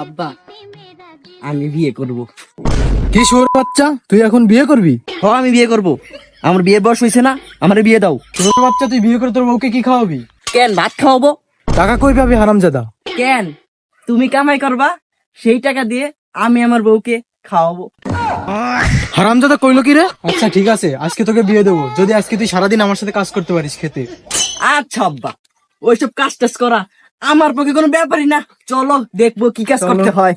আব্বা, আমি বিয়ে করব। কি শুয়োর বাচ্চা, তুই এখন বিয়ে করবি? আমি বিয়ে করব। আমার বিয়ে বয়স হয়েছে না, আমার বিয়ে দাও। শুয়োর বাচ্চা, তুই বিয়ে করে তোর বউকে কি খাওয়াবি? কেন, ভাত খাওয়াবো? টাকা কই পাবি হারামজাদা? কেন, তুমি কামাই করবা, সেই টাকা দিয়ে আমি আমার বউকে খাওয়াবো। হারামজাদা কইলো কি রে? আচ্ছা ঠিক আছে, আজকে তোকে বিয়ে দেবো যদি আজকে তুই সারাদিন আমার সাথে কাজ করতে পারিস খেতে। আচ্ছা আব্বা, ওইসব কাজ টাজ করা আমার পক্ষে কোনো ব্যাপারই না। চলো দেখবো কি কাজ চলো। করতে হয়।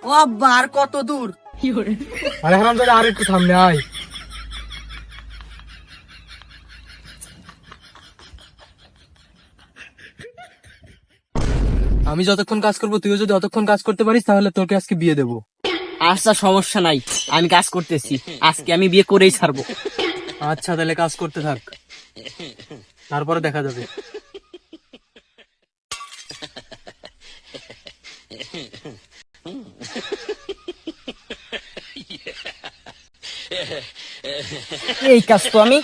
ও আব্বা, আর কত দূর? আরে হারামজাদা, আর একটু সামনে আয়। আমি যতক্ষণ কাজ করবো তুইও যদি অতক্ষণ কাজ করতে পারিস তাহলে তোকে আজকে বিয়ে দেবো। আচ্ছা, সমস্যা নাই, আমি কাজ করতেছি। আজকে আমি বিয়ে করেই ছাড়বো। আচ্ছা তাহলে কাজ করতে থাক, তারপরে দেখা যাবে। এই কাজ তো আমি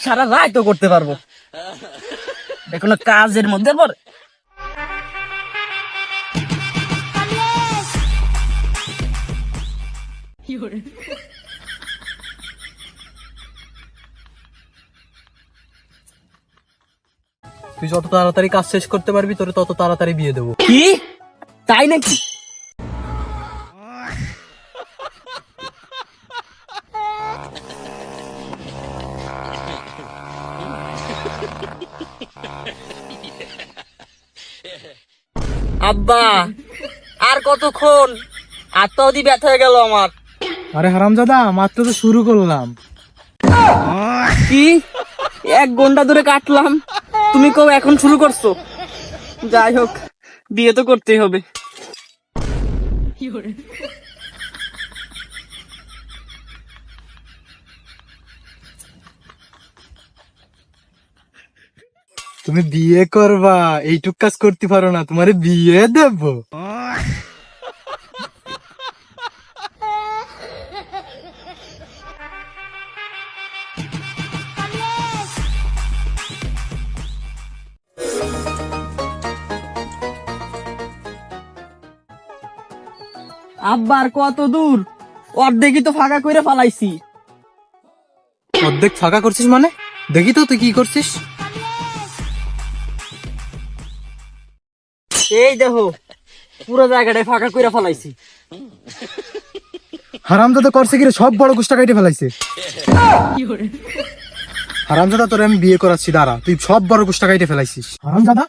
সারা রাতও করতে পারবো, কোনো কাজের মধ্যে পড়ে। তুই যত তাড়াতাড়ি কাজ শেষ করতে পারবি তোরে তত তাড়াতাড়ি বিয়ে দেবো। কি, তাই নাকি? আব্বা, আর কতক্ষণ? আর তো অধি ব্যথা হয়ে গেল আমার। আরে হারামজাদা, মাত্র তো শুরু করলাম। কি, 1 ঘন্টা ধরে কাটলাম, তুমি কেউ এখন শুরু করছো? যাই হোক, বিয়ে তো করতেই হবে। তুমি বিয়ে করবা, এইটুক কাজ করতে পারো না, তোমারে বিয়ে দেবো। আব্বা, আর কত দূর? অর্ধেকই তো ফাঁকা করে ফালাইছি। অর্ধেক ফাঁকা করছিস মানে? দেখি তো তুই কি করছিস। এই দেখো, পুরো জায়গাটায় ফাঁকা করে ফালাইছি। হারামজাদা করছে কি রে, সব বড় গুষ্টা কাটে ফেলাইছে। হারামজাদা, তোরে আমি বিয়ে করাচ্ছি, দাঁড়া, তুই সব বড় গুষ্টা কাটে ফেলাইছিস। হারামজাদা,